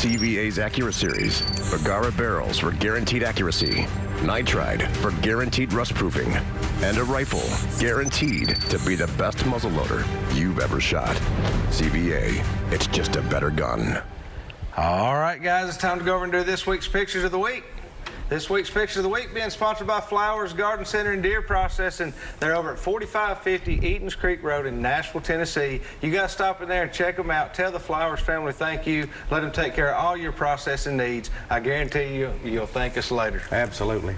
CVA's Accura Series, Bergara barrels for guaranteed accuracy, nitride for guaranteed rust proofing, and a rifle guaranteed to be the best muzzleloader you've ever shot. CVA, it's just a better gun. All right, guys, it's time to go over and do this week's Pictures of the Week. This week's Picture of the Week being sponsored by Flowers Garden Center and Deer Processing. They're over at 4550 Eatons Creek Road in Nashville, Tennessee. You guys stop in there and check them out. Tell the Flowers family thank you. Let them take care of all your processing needs. I guarantee you, you'll thank us later. Absolutely.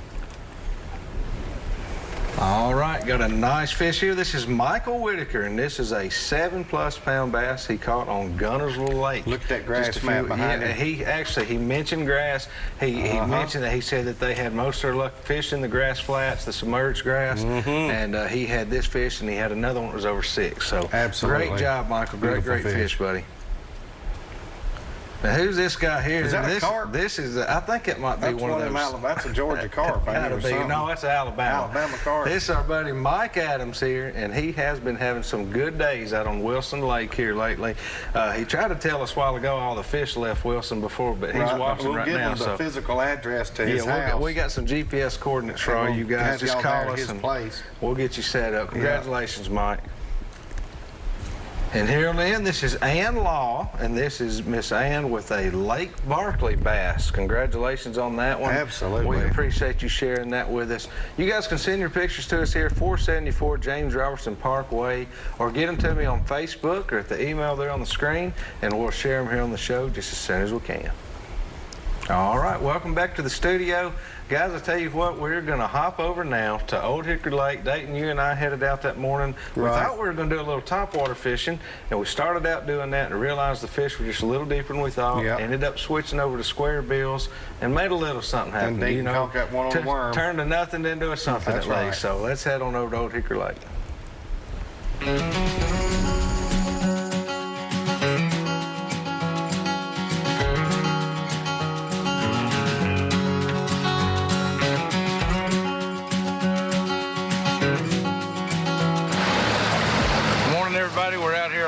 All right, got a nice fish here. This is Michael Whitaker, and this is a 7+ pound bass he caught on Gunnersville Lake. Look at that grass map behind him. He mentioned grass. He mentioned that he said that they had most of their luck fishing the grass flats, the submerged grass, and he had this fish, and he had another one that was over 6. So absolutely. Great job, Michael. Great fish, buddy. Now, who's this guy here? Is that a carp? This is, I think it might be one of those. That's a Georgia carp. No, that's Alabama. Alabama carp. This is our buddy Mike Adams here, and he has been having some good days out on Wilson Lake here lately. He tried to tell us a while ago all the fish left Wilson before, but he's watching right now. We'll give him the physical address to his house. We got some GPS coordinates for all you guys. Just call us and we'll get you set up. Congratulations, Mike. And here on the end, this is Ann Law, and this is Miss Ann with a Lake Barkley bass. Congratulations on that one. Absolutely. We appreciate you sharing that with us. You guys can send your pictures to us here, 474 James Robertson Parkway, or get them to me on Facebook or at the email there on the screen, and we'll share them here on the show just as soon as we can. All right, welcome back to the studio. Guys, I tell you what, we're going to hop over now to Old Hickory Lake. Dayton, you and I headed out that morning. We thought we were going to do a little topwater fishing, and we started out doing that and realized the fish were just a little deeper than we thought. Ended up switching over to Squarebills and made a little something happen. And Dayton caught that one on the worm. Turned a nothing into a something at least. So let's head on over to Old Hickory Lake.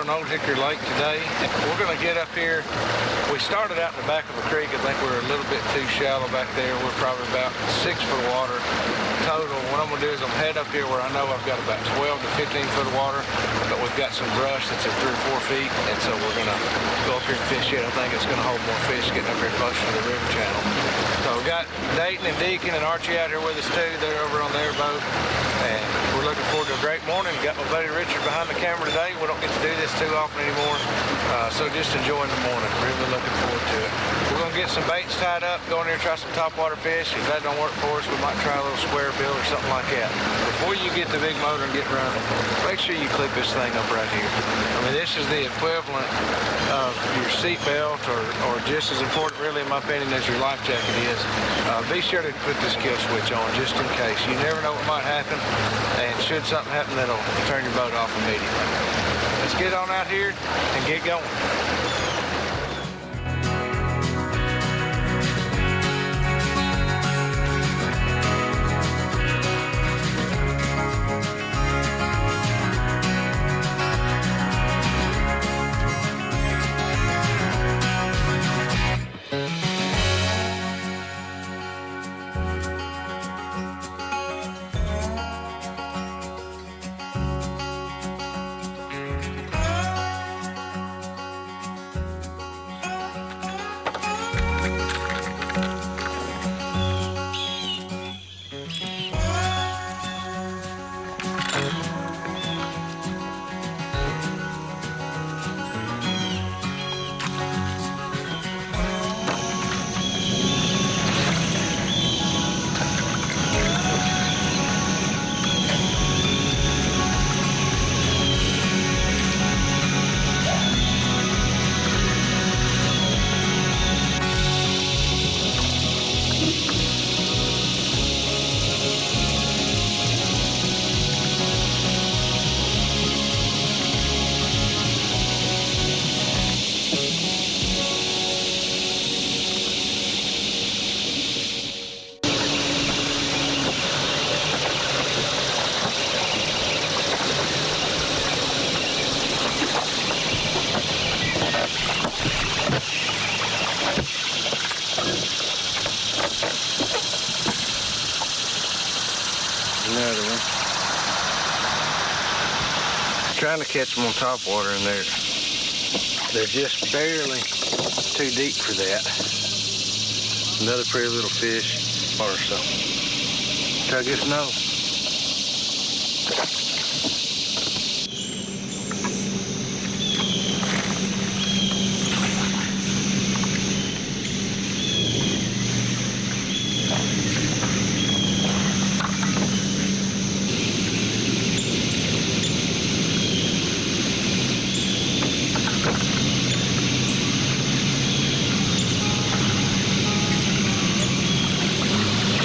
Old Hickory Lake today. We're going to get up here. We started out in the back of a creek. I think we were a little bit too shallow back there. We're probably about 6 foot of water total. What I'm going to do is I'm head up here where I know I've got about 12 to 15 foot of water, but we've got some brush that's at 3 or 4 feet, and so we're going to go up here and fish it. I think it's going to hold more fish getting up here closer to the river channel. So we've got Dayton and Deacon and Archie out here with us too. They're over on their boat, and we're looking forward to a great morning. Got my buddy Richard behind the camera today. We don't get to do this too often anymore, so just enjoying the morning. Really looking forward to it. We're going to get some baits tied up, go in there and try some topwater fish. If that don't work for us, we might try a little Squarebill or something like that. Before you get the big motor and get running, make sure you clip this thing up right here. I mean, this is the equivalent of your seat belt, or just as important, really, in my opinion, as your life jacket is. Be sure to put this kill switch on just in case. You never know what might happen, and should something happen, that'll turn your boat off immediately. Let's get on out here and get going. trying to catch them on top water, and they're just barely too deep for that. Another pretty little fish, or so. Tug his nose.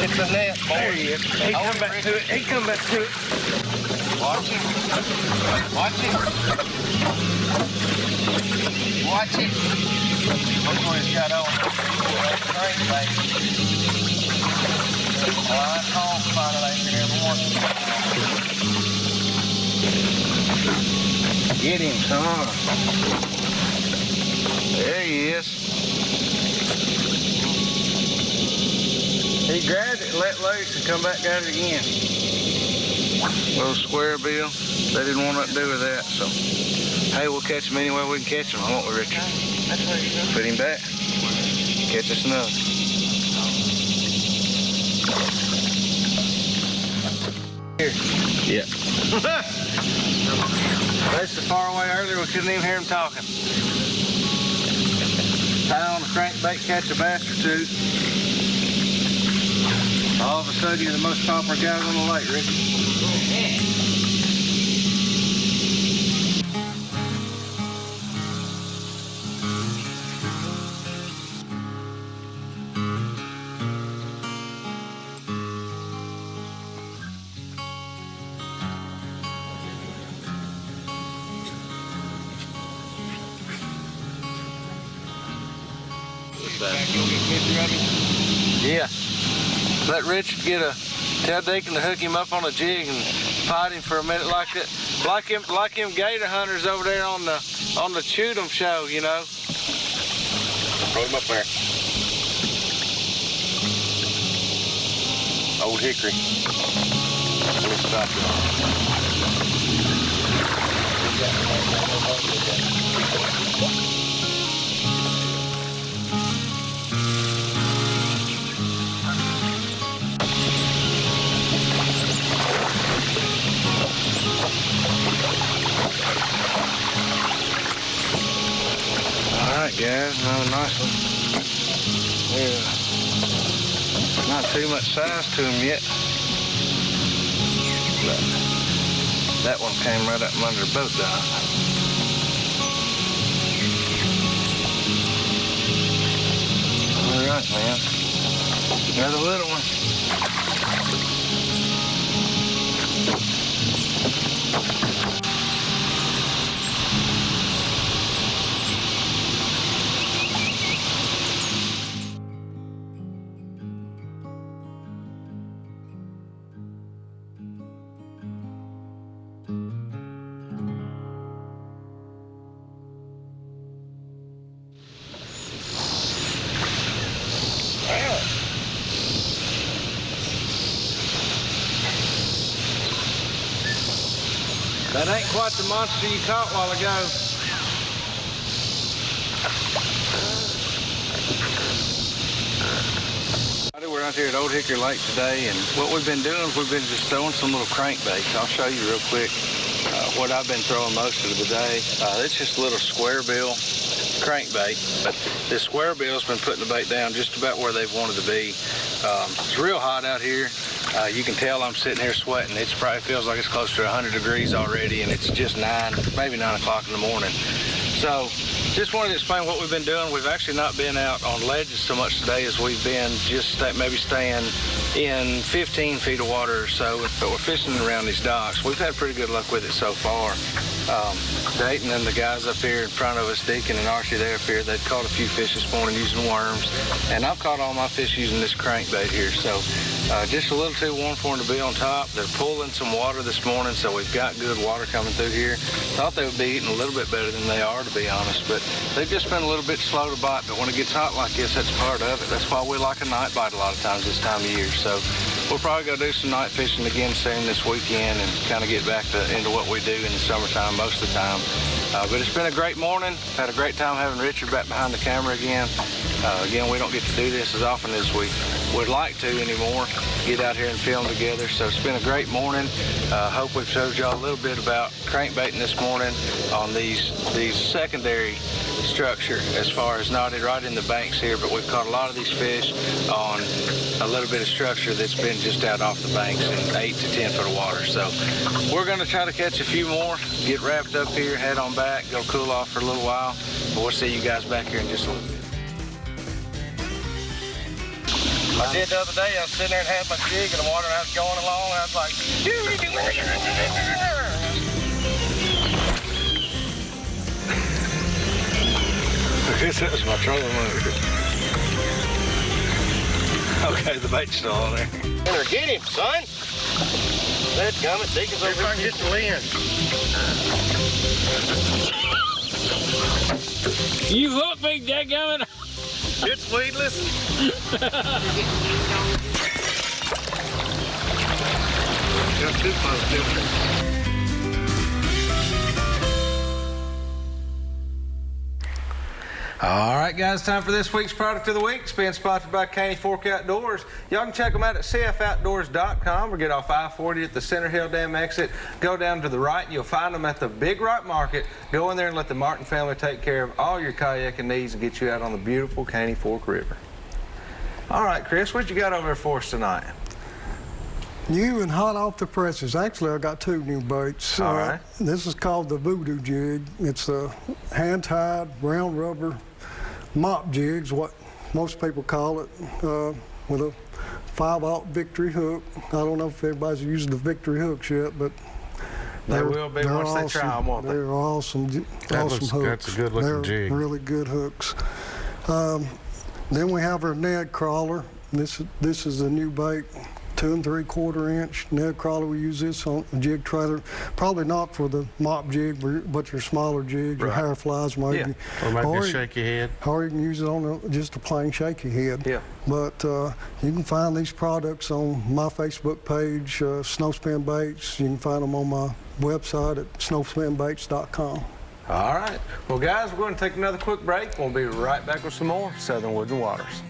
The net. There he is. He come back to it. He come back to it. Watch him. Watch him. Watch him. Look what he's got on. Crankbait. Right home, finally, everyone. Get him, son. There he is. He grabbed it and let loose and come back at it again. Little squarebill. They didn't want nothing to do with that, so. Hey, we'll catch him anywhere we can catch him, won't we, Richard? That's what you do. Put him back. Catch us another. Here. Yeah. That's so far away earlier we couldn't even hear him talking. Tie on the crankbait, catch a bass or two. All of a sudden, you're the most popular guy on the lake, Ricky. Yeah. Yeah. Let Richard tell Deacon to hook him up on a jig and fight him for a minute like that. Like him gator hunters over there on the Shoot 'em show, you know. Throw him up there. Old Hickory. We'll stop All right, guys, another nice one. Yeah, not too much size to him yet, but that one came right up from under the boat dock. All right, man, another little one. That ain't quite the monster you caught a while ago. We're out here at Old Hickory Lake today, and what we've been doing is we've been just throwing some little crankbaits. I'll show you real quick what I've been throwing most of the day. It's just a little squarebill crankbait, but this squarebill's been putting the bait down just about where they've wanted to be. It's real hot out here. You can tell I'm sitting here sweating. It probably feels like it's close to 100 degrees already, and it's just maybe 9 o'clock in the morning. So just wanted to explain what we've been doing. We've actually not been out on ledges so much today as we've been just maybe staying in 15 feet of water or so, but we're fishing around these docks. We've had pretty good luck with it so far. Dayton and the guys up here in front of us, Deacon and Archie, they're up here, they've caught a few fish this morning using worms, and I've caught all my fish using this crankbait here. So just a little too warm for them to be on top. They're pulling some water this morning, so we've got good water coming through here. Thought they would be eating a little bit better than they are, to be honest, but they've just been a little bit slow to bite. But when it gets hot like this, that's part of it. That's why we like a night bite a lot of times this time of year. So We're probably going to do some night fishing again soon this weekend and kind of get back into what we do in the summertime most of the time. But it's been a great morning. Had a great time having Richard back behind the camera again. Again, we don't get to do this as often as we would like to anymore, get out here and film together. So it's been a great morning. Hope we've showed y'all a little bit about crankbaiting this morning on these secondary structure as far as knotted right in the banks here, but we've caught a lot of these fish on a little bit of structure that's been just out off the banks in 8 to 10 foot of water. So we're going to try to catch a few more, get wrapped up here, head on back, go cool off for a little while, but we'll see you guys back here in just a little bit. I did the other day, I was sitting there and had my jig in the water and I was going along and I was like, that was my trolling move. Okay, the bait's still on there. Enter, get him, son. Let's come and take us over. I can get the lens. You hooked me, dadgummit. It's weedless. Got two posts different. All right, guys, time for this week's Product of the Week. It's being sponsored by Caney Fork Outdoors. Y'all can check them out at cfoutdoors.com or get off I-40 at the Center Hill Dam exit. Go down to the right, and you'll find them at the Big Rock Market. Go in there and let the Martin family take care of all your kayaking needs and get you out on the beautiful Caney Fork River. All right, Chris, what you got over there for us tonight? New and hot off the presses. Actually, I got two new baits. All right. This is called the Voodoo Jig. It's a hand-tied, brown rubber mop jig's what most people call it, with a 5/0 Victory hook. I don't know if everybody's using the Victory hooks yet, but They will be once awesome. they try them, won't they? They're awesome hooks. That's a good-looking jig. Really good hooks. Then we have our Ned crawler. This is a new bait. 2 3/4 inch Ned crawler. We use this on a jig trailer. Probably not for the mop jig, but your smaller jigs, your hair flies maybe. Yeah. Or maybe a shaky head. Or you can use it on just a plain shaky head. Yeah. But you can find these products on my Facebook page, Snowspin Baits. You can find them on my website at snowspinbaits.com. All right. Well, guys, we're going to take another quick break. We'll be right back with some more Southern Woods and Waters.